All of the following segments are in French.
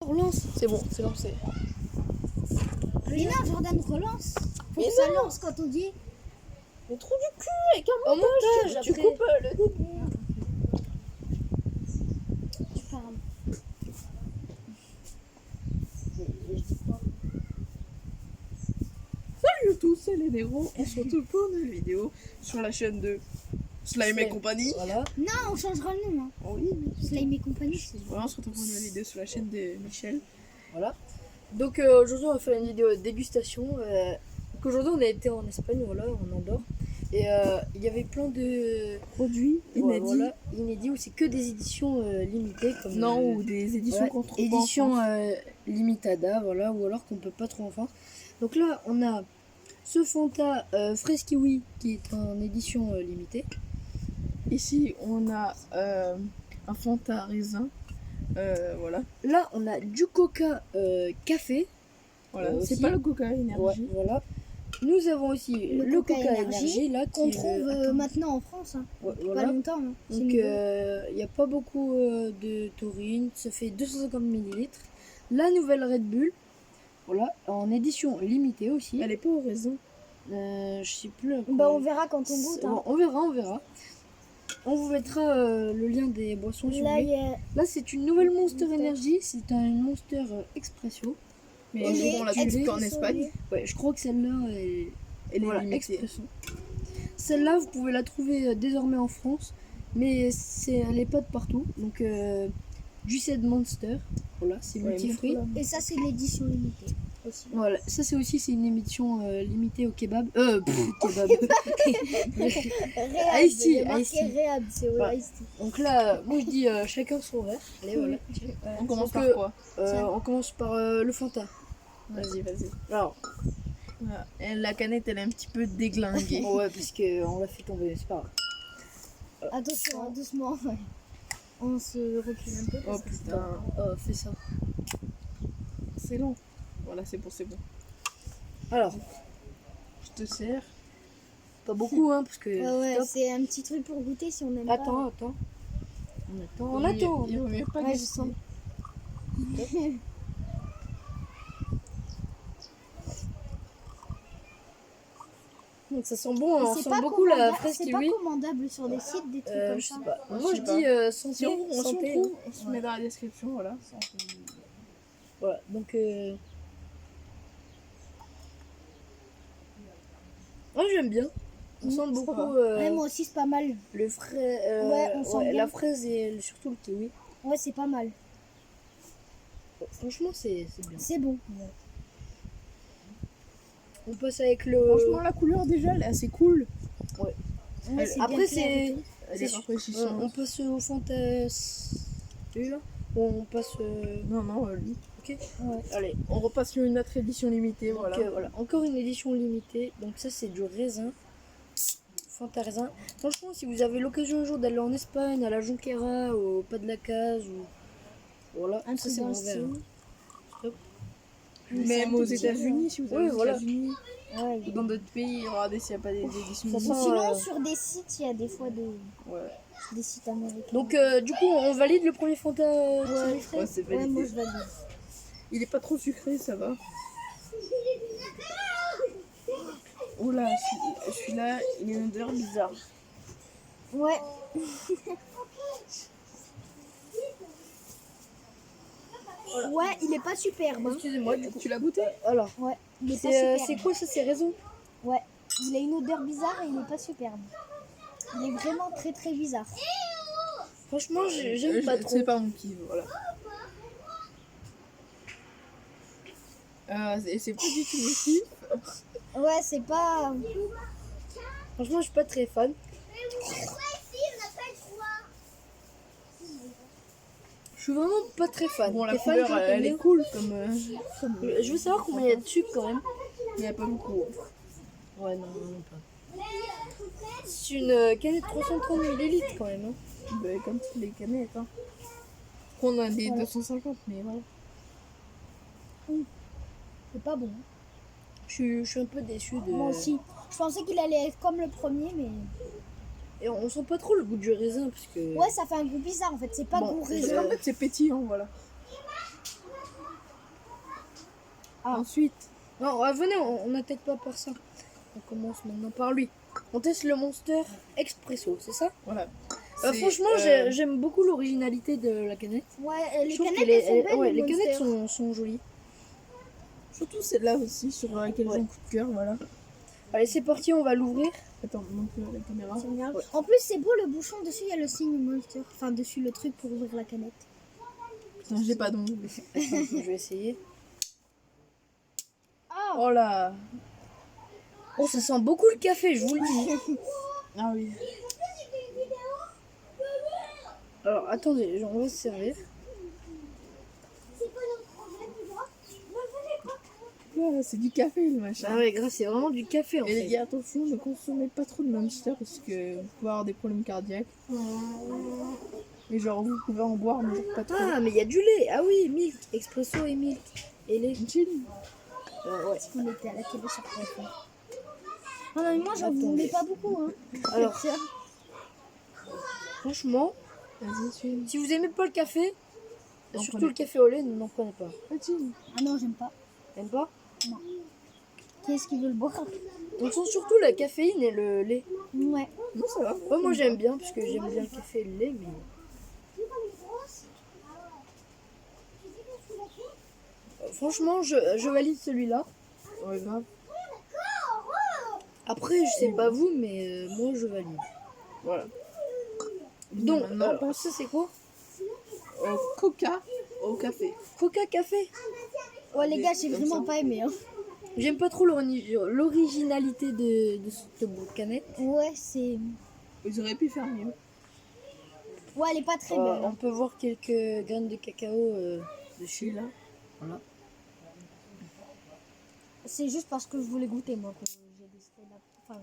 Relance, c'est bon, c'est lancé. Mais non, Jordan relance. Faut Mais que ça non. lance quand on dit. Mais trop du cul avec un montage, tu après. coupes le début. Tu parles. Salut à tous, c'est les Néros. On se retrouve pour une nouvelle vidéo sur la chaîne de Slime et compagnie. Voilà. Non, on changera le nom. Hein. Oui, mais Slime et compagnie, c'est voilà, on se retrouve pour une nouvelle vidéo sur la chaîne de Michel. Voilà. Donc aujourd'hui on va faire une vidéo de dégustation. Qu'aujourd'hui on a été en Espagne, voilà, en Andorre. Et il y avait plein de Produits inédits. voilà, inédits où c'est que des éditions limitées. Comme, Non, ou des éditions ouais, qu'on trouve édition pas en France. limitada, voilà, ou alors qu'on peut pas trouver en France. Donc là on a ce Fanta fraise kiwi qui est en édition limitée. Ici, on a un Fanta raisin. Voilà. Là on a du Coca café. Voilà. C'est aussi. pas le Coca Énergie. Ouais, voilà. Nous avons aussi le Coca Énergie là qu'on qui est trouve attends. maintenant en France. Hein. Ouais, Pas voilà. longtemps. Hein. C'est Donc nouveau. il n'y a pas beaucoup de taurine, ça fait 250 ml. La nouvelle Red Bull, voilà, en édition limitée aussi. Elle est pas au raisin. Je sais plus. Bah, on verra quand on goûte. Hein. Bon, on verra. On vous mettra le lien des boissons si vous Là, voulez. il y a. Là, c'est une nouvelle Monster Energy, c'est un Monster Expresso. Mais Elle est on l'a trouvé qu'en expresso, Espagne. oui. Ouais, je crois que celle-là est Elle est voilà, limitée. Expresso. Celle-là, vous pouvez la trouver désormais en France, mais elle n'est pas de partout. Donc, Juiced Monster, voilà, c'est Ouais, multifruits. montre-la. Et ça, c'est l'édition limitée. Aussi. Voilà, ça c'est aussi c'est une émission limitée au kebab. Kebab. Réhab, Ice tea, il y a marqué Ice tea. Réhab, c'est Voilà. Ice tea. Donc là, moi je dis chacun son verre. Allez, voilà. On commence Donc, par quoi? On commence par le Fanta. Vas-y. Alors, Voilà. Et la canette, elle est un petit peu déglinguée. ouais, parce qu'on l'a fait tomber, c'est pas grave. Attention, hein, doucement. Ouais. On se recule un peu. Oh parce que c'est putain, Fais ça. c'est long. Voilà, c'est bon. Alors, Je te sers. pas beaucoup, hein, parce que. Ah ouais, Stop. c'est un petit truc pour goûter si on aime Attends. pas. On attend. Il vaut mieux pas Ouais, je gaspiller. sens. Donc, ça sent bon, on C'est sent pas beaucoup la commandable- fraise C'est pas kiwi. commandable sur des sites, des trucs comme Je ça. sais pas. Je Moi sais je pas. dis santé. Si on santé, trouve, hein. on se met dans la description, voilà. Voilà, donc. Moi j'aime bien. On sent ça beaucoup va. Ouais, moi aussi, c'est pas mal. le frais. Ouais, on sent bien. la fraise et surtout le kiwi. Ouais, c'est pas mal. Franchement, c'est bien. C'est bon. On passe avec le. Franchement, la couleur déjà, elle est assez cool. Ouais, c'est Après, bien clair c'est. et tout. Elle C'est est sûr. rafraîchissante. On passe au Fantas. Celui-là. On passe. Non, lui. Ok. Ouais. Allez. On repasse sur une autre édition limitée, Donc, voilà. voilà. Encore une édition limitée. Donc ça c'est du raisin. Fanta raisin. Franchement, si vous avez l'occasion un jour d'aller en Espagne, à la Jonquera, au Pas de la Case, ou voilà, Un ça truc c'est dans mon le verre. style. Stop. Même aux États-Unis, si vous allez Oui, aux voilà. États-Unis Ouais. ou dans d'autres pays, regardez s'il n'y a pas des éditions Ça limitées. sent- Sinon, sur des sites, il y a des fois Ouais. des sites américains. Donc du coup, on valide le premier Fanta kiwi frais. Ouais, c'est Ouais, validé. moi je valide. Il est pas trop sucré, ça va. Oula, celui-là, il a une odeur bizarre. Ouais. Ouais, il est pas superbe. Hein. Excusez-moi, du coup. Tu l'as goûté? Alors, Ouais, il est pas c'est superbe. quoi ça? C'est raisin. Ouais, il a une odeur bizarre et il est pas superbe. Il est vraiment très très bizarre. Franchement, j'aime pas trop. C'est pas mon kiff, voilà. Et c'est pas du tout mon kiff. Ouais, c'est pas. Franchement, je suis pas très fan. Je suis vraiment pas très fan. Bon, la T'es fan, couleur, toi, elle combien est cool comme. Je veux savoir combien il y a de sucre quand même. Il n'y a pas beaucoup. Ouais, non, pas. C'est une canette 330 ml quand même. Hein. Bah, comme toutes les canettes. Hein. On a des 250, mais voilà. C'est pas bon. Je suis un peu déçu de. Moi aussi. Je pensais qu'il allait être comme le premier, mais. Et on sent pas trop le goût du raisin parce que. Ouais, ça fait un goût bizarre en fait. C'est pas Bon, goût En raisin. fait, c'est pétillant, voilà. Ah. Ensuite, Non, venez, on n'attaque pas par ça. On commence maintenant par lui. On teste le Monster Expresso, c'est ça? voilà. Franchement, j'aime beaucoup l'originalité de la canette. Ouais, Je les trouve canettes, qu'elle est- elles sont belles. ouais, les les canettes Monster. sont jolies. Surtout celle-là aussi, sur laquelle Ouais. j'ai un coup de cœur, voilà. Allez, c'est parti, on va l'ouvrir. Attends, montre la caméra. C'est bien. Ouais. En plus, c'est beau le bouchon dessus, il y a le signe Monster. Enfin, dessus le truc pour ouvrir la canette. Putain, j'ai pas d'ongles. Attends, je vais essayer. Ah, Oh là. Oh, ça sent beaucoup le café, je vous le dis. Ah oui. Alors, attendez, on va se servir. Là, c'est du café, le machin. Ah ouais, grave, c'est vraiment du café en Et les fait. gars, attention, ne consommez pas trop de Monster parce que vous pouvez avoir des problèmes cardiaques. Et genre, vous pouvez en boire, mais genre pas trop. Ah, mais il y a du lait. Ah oui, milk, expresso et milk. Et lait. Chill. Ouais. on était à la télé sur téléphone. Ah non, mais moi, j'en Attendez. voulais pas beaucoup. Hein. Alors, franchement, Vas-y, chill. si vous aimez pas le café, N'en surtout prenez. le café au lait, n'en prenez pas. Chill. Ah non, j'aime pas. T'aimes pas? Qui est-ce qui veut le boire? Donc, sont surtout la caféine et le lait. Ouais. Non, ça va. Ouais, moi j'aime bien, parce que j'aime bien le café et le lait, mais. Franchement, je valide celui-là. Ouais, grave. Après, je sais pas vous, mais moi je valide. Voilà. Donc, maintenant, ça c'est quoi? au coca au café. Coca café. Ouais, les gars, j'ai Comme vraiment ça. pas aimé. Hein. J'aime pas trop l'originalité de cette canette. Ouais, c'est. Ils auraient pu faire mieux. Ouais, elle est pas très belle. On peut voir quelques graines de cacao dessus. Celui-là. Voilà. C'est juste parce que je voulais goûter, moi, que j'ai décidé de la. Enfin,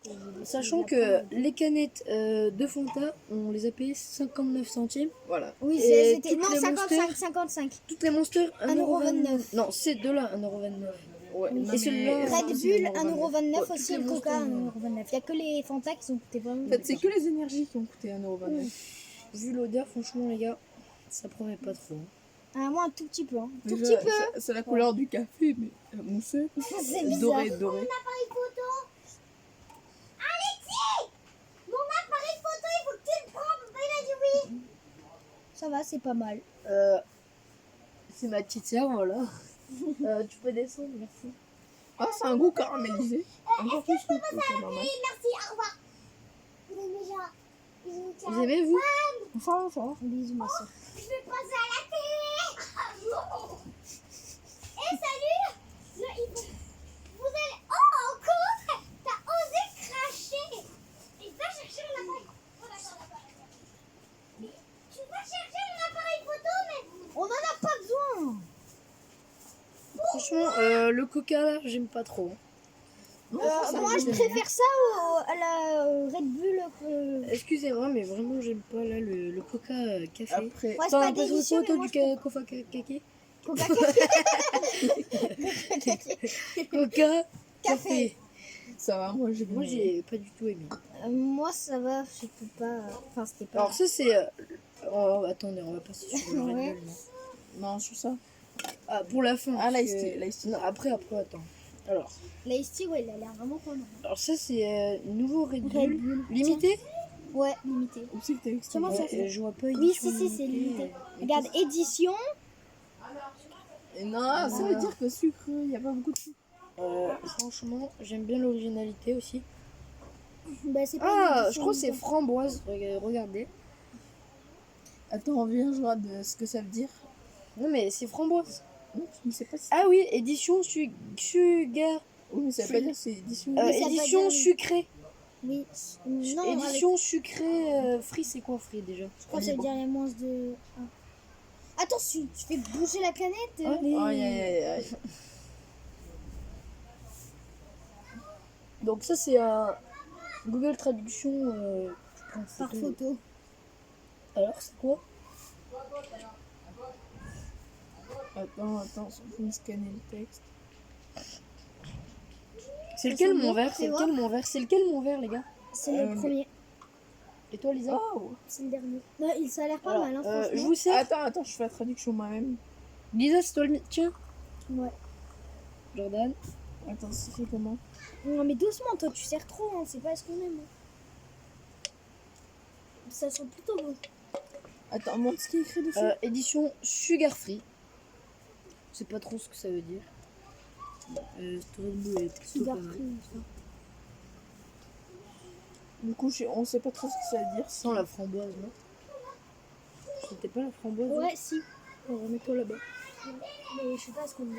que j'ai décidé Sachant de la que prendre. les canettes de Fanta, on les a payées 59 centimes. Voilà. Oui, et c'était. toutes Non, les 55, Monster 55. Toutes les Monsters, 1,29 1,29 €. Non, c'est de là, 1,29 €. Ouais. Oui. non, Et celui-là, mais- Red c'est Bull, 1,29 €. 1,29 Ouais, aussi, toutes et le les Coca, Monster, 1,29 Il n'y a que les Fanta qui sont coûtés vraiment. En fait, c'est que les énergies qui ont coûté 1,29 €. Vu l'odeur, franchement, les gars, ça promet pas trop. Ah, moi, un tout petit peu. Hein. Tout Déjà, petit peu. C'est la couleur du café, mais mousseux. C'est bizarre. Doré, doré. Ça va, c'est pas mal. C'est ma petite sœur, voilà. Tu peux descendre, merci. Ah, c'est un goût caramélisé. Encore plus que le coca normal. Vous aimez, vous? Ça va. Bisous, ma soeur. On en a pas besoin. Franchement, le coca, là, j'aime pas trop. Non, Moi, je préfère ça à la Red Bull. Excusez-moi, mais vraiment, j'aime pas là le coca café. Après, Ouais, c'est T'en pas as pas délicieux, trop, toi, mais moi, du je coca café? Coca Coca Café. ça va, moi j'ai Moi, j'ai pas du tout aimé. Moi, ça va, je peux pas. Enfin, c'était pas. Alors, ça, c'est. Oh, attendez, on va passer sur le Red Ouais. Bull, non. Non, sur ça. Ah, pour la fin. Ah, parce l'ice que- tea, l'ice tea. Non, après, attends. L'ice tea, ouais, il a l'air vraiment pas mal. Alors ça, c'est nouveau Red Bull. Red Bull. Limité? Ouais, limité. Où c'est que t'as extrait Comment ça Ouais, c'est je vois pas. Oui, édition si, c'est limitée. limité. Regarde, édition. Non, ça veut dire que sucre, il n'y a pas beaucoup de sucre. Franchement, j'aime bien l'originalité aussi. Bah, c'est pas une Ah, édition je crois que c'est limitée. framboise. Regardez. Attends, viens, je regarde ce que ça veut dire. Non, mais c'est framboise. Non, je ne sais pas si. Ah oui, édition sugar. Oui, mais ça veut pas dire que c'est édition. ça veut Édition dire- sucrée. Oui. Non, Édition sucrée. Free, c'est quoi free déjà? je crois que ça veut dire il y a moins de. Ah. Attends, tu fais bouger la canette. Allez. Aïe, aïe, aïe, aïe. Donc ça, c'est un Google Traduction. tu prends une Par photo. photo. Alors, c'est quoi? Attends, faut me scanner le texte. C'est lequel c'est mon bon, verre? tu C'est vois lequel mon verre? C'est lequel mon verre, les gars? C'est le premier. Et toi, Lisa? Oh C'est le dernier. Non, ça a l'air pas Alors, mal, hein, je franchement. vous sers. Attends, je fais la traduction moi-même. Lisa, c'est toi le tien? Ouais. Jordan. Attends, ça fait comment? Non, mais doucement, toi, tu sers trop, hein. C'est pas ce qu'on aime. Ça sent plutôt bon. Attends, montre ce qui est écrit dessus. Édition sugar free. Je sais pas trop ce que ça veut dire. Red Bull est plutôt Sugar pas mal. free, ça. Du coup, on sait pas trop ce que ça veut dire. Sans la framboise, non? C'était pas la framboise? Ouais, si. Remets-toi là-bas. Mais je sais pas ce qu'on dit.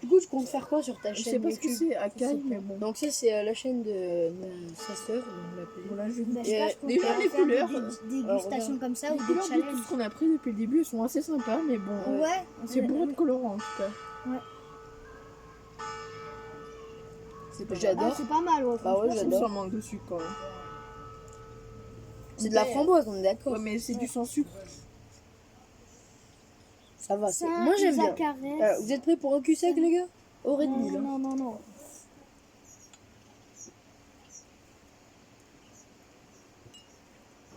Du coup, tu comptes faire quoi sur ta Je chaîne sais pas ce que YouTube? c'est, Akai, mais bon. Donc ça, c'est la chaîne de sa sœur. Donc, Voilà, je Bah, dis. je sais pas, je compte déjà, faire les des couleurs, dégustations comme ça ou Les des couleurs de tout challenges. ce qu'on a pris depuis le début, elles sont assez sympas, mais bon. Ouais. C'est bourré de colorants en tout cas. Ouais. C'est pas J'adore. Ah, c'est pas mal, ouais. Bah ouais, franchement, mal. j'adore. Ça manque de sucre quand même. C'est de la framboise, on est d'accord. Ouais, mais c'est du sans sucre. Ça va, c'est moi j'aime bien. Caresse. Vous êtes prêts pour un cul sec, les gars? Au Red Bull. hein. Non.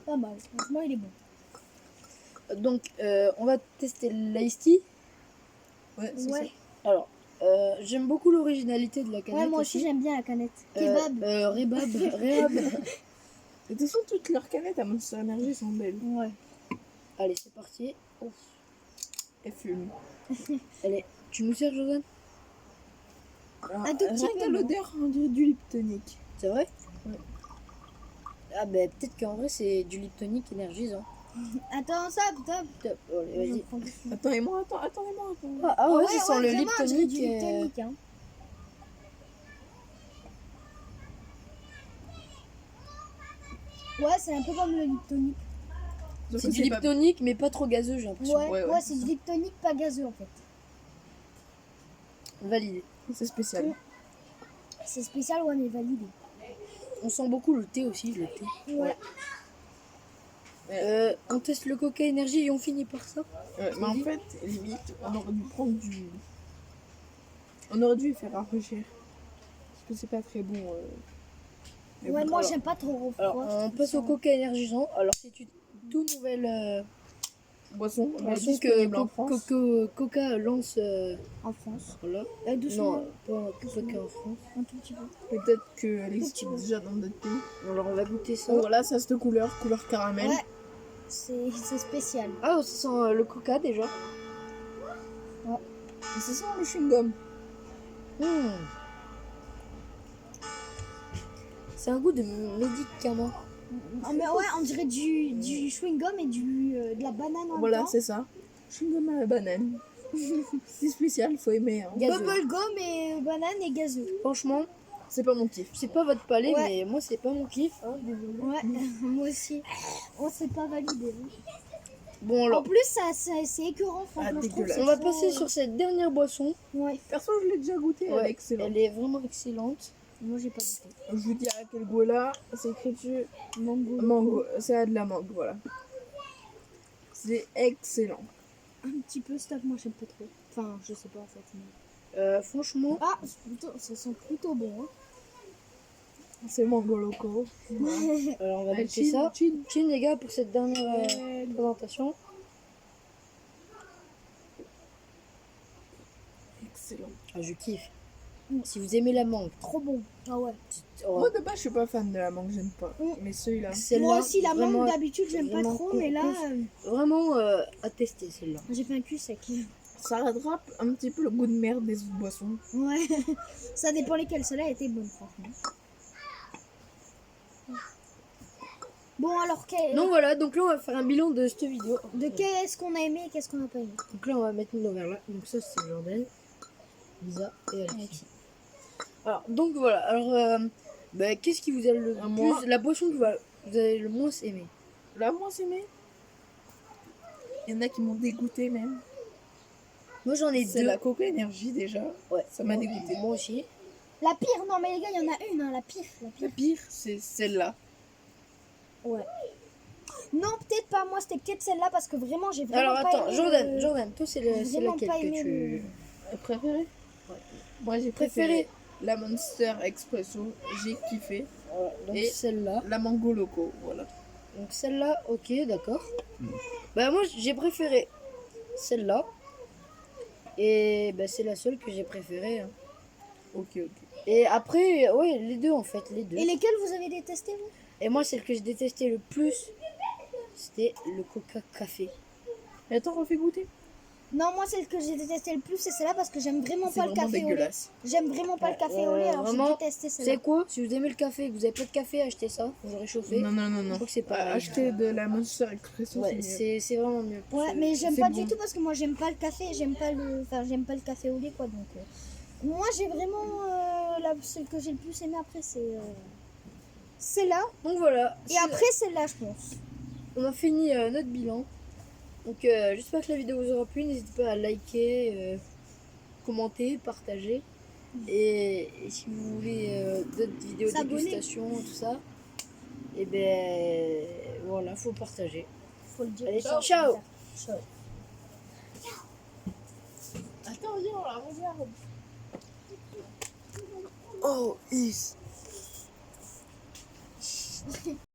Pas mal. Franchement, il est bon. Donc, on va tester l'ice tea. Ouais, c'est Ouais. Alors, j'aime beaucoup l'originalité de la canette. Ouais, moi aussi, j'aime bien la canette. Euh, Kebab. Rehab. ça. De toute façon, toutes leurs canettes à Monster Energy sont belles. Ouais. Allez, c'est parti. Elles fument. Allez, tu nous sers, Jordan? Un tout petit Rien peu, qu'à non. l'odeur, on dirait du Liptonic. C'est vrai? Ouais. Ah, bah, peut-être qu'en vrai, c'est du Liptonic énergisant. Attends, ça, putain. Top, allez, vas-y. Attendez-moi. Ah ouais, ouais, ça sent le vraiment, on dirait Liptonic. du Liptonic, hein. Ouais, c'est un peu comme le Liptonic. Sauf C'est que du pas- Liptonic, mais pas trop gazeux, j'ai l'impression. Ouais, ouais, c'est du Liptonic pas gazeux en fait. Validé. C'est spécial. C'est spécial, ouais, mais validé. On sent beaucoup le thé aussi, le thé. Ouais. On teste le Coca Énergie et on finit par ça. Mais en fait, limite, on aurait dû prendre du. On aurait dû le faire rafraîchir. Parce que c'est pas très bon. Mais Ouais, bon, moi alors- j'aime pas trop. Alors, froid, on je passe au trouve Coca énergisant. Alors, c'est une toute nouvelle boisson boisson que disponible en France. Coca lance. ça en France. Voilà. Doucement, Non, pas Coca en France. un tout petit peu. Peut-être qu'elle existe déjà dans d'autres pays. Alors, on va goûter ça. Oh, voilà, ça cette couleur caramel. Ouais, c'est spécial. Ah, ça sent le Coca déjà. Et ça sent le chewing-gum. C'est un goût de médicament. Ah, mais ouais, on dirait du chewing-gum et de la banane en Voilà, même temps. c'est ça. Chewing-gum à la banane. C'est spécial, faut aimer. Hein. Gazeux. Bubblegum et banane et gazeux. Franchement, C'est pas mon kiff. c'est pas votre palais, Ouais. mais moi, c'est pas mon kiff. hein, désolé. Ouais, moi aussi. Oh, c'est pas validé. Bon, En alors, plus, c'est écœurant, franchement. je trouve dégueulasse. que on va c'est passer trop- sur cette dernière boisson. Ouais, Perso, je l'ai déjà goûté, elle Ouais, est excellente. Elle est vraiment excellente. moi j'ai pas goûté. Je vous dis à quel goût là, c'est écrit dessus. Mango. Mango, c'est de la mangue, voilà. C'est excellent. Un petit peu stock, moi j'aime pas trop. Enfin, je sais pas en fait. mais- Franchement, Ah, ça sent plutôt bon. Hein. C'est mango loco. alors on va Allez, goûter chill, ça. chill. Chill les gars pour cette dernière présentation. Excellent. Ah, je kiffe. Si vous aimez la mangue, Trop bon. Ah ouais. Moi de base, je suis pas fan de la mangue, j'aime pas. Mm. Mais celui-là. celle-là, Moi aussi, la vraiment, mangue d'habitude, j'aime pas vraiment trop, mais là, vraiment à tester celle-là. j'ai fait un cul sec. Ça rattrape un petit peu le goût de merde des autres boissons. Ouais, ça dépend lesquelles. Celle-là était bonne, franchement. Bon, alors, Donc voilà, donc là on va faire un bilan de cette vidéo. de qu'est-ce qu'on a aimé et qu'est-ce qu'on n'a pas aimé? Donc là on va mettre nos verres là. Donc ça c'est Jordan, Lisa et Alexis. Alors donc voilà, alors qu'est-ce qui vous a le Moi. plus, la boisson que vous avez le moins aimé? Là, moi, c'est aimé. Il y en a qui m'ont dégoûté même. Moi j'en ai C'est deux. la Coca Énergie déjà. Ouais, Ça m'a moi- dégoûté. Moi aussi. La pire, non, mais les gars, il y en a une, hein, la pire. Le pire, c'est celle-là. Ouais. Non, peut-être pas. Moi, c'était peut-être celle-là parce que vraiment, j'ai vraiment Alors pas attends, aimé Jordan, le- Jordan, toi c'est j'ai vraiment laquelle pas que aimé tu Préférée Ouais. Moi, j'ai préféré la Monster Expresso. J'ai kiffé. Voilà, donc Et- celle-là. La Mango Loco, voilà. Donc celle-là, ok, d'accord. Bah moi j'ai préféré celle-là. Et bah, c'est la seule que j'ai préférée. Hein. Ok, ok. Et après, ouais, les deux en fait, les deux. Et lesquels vous avez détesté, vous? Et moi, celle que je détestais le plus, c'était le Coca Café. Et attends, refais goûter. Non, moi, celle que j'ai détesté le plus, c'est celle-là parce que j'aime vraiment C'est pas le vraiment café au lait. dégueulasse. J'aime vraiment pas le café au lait, alors j'ai vraiment, détesté C'est celle-là. quoi? Si vous aimez le café et que vous avez pas de café, achetez ça. Vous réchauffez. Non, non, non, Je non. trouve que c'est pareil. Acheter de la Monster Expresso, Ouais, c'est mieux. c'est vraiment mieux. Ouais, mais j'aime c'est pas bon. du tout parce que moi, j'aime pas le café, j'aime pas le café au lait, quoi. Donc, moi, j'ai vraiment celle que j'ai le plus aimé après, c'est celle-là. Donc voilà. Et après, celle-là, je pense. On a fini notre bilan. Donc j'espère que la vidéo vous aura plu. N'hésitez pas à liker, commenter, partager. Et si vous voulez d'autres vidéos de S'abonner. dégustation, tout ça, et ben voilà, faut partager. Faut le dire. Allez, ciao. Ciao. Attends, viens, on la regarde. Oh, is.